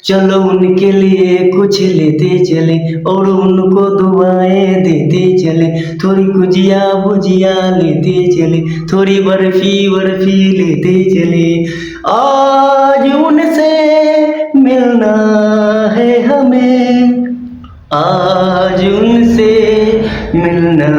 चलो उनके लिए कुछ लेते चले और उनको दुआएं देते चले, थोड़ी गुजिया भुजिया लेते चले, थोड़ी बर्फी बर्फी लेते चले। आज उनसे मिलना है हमें, आज उनसे मिलना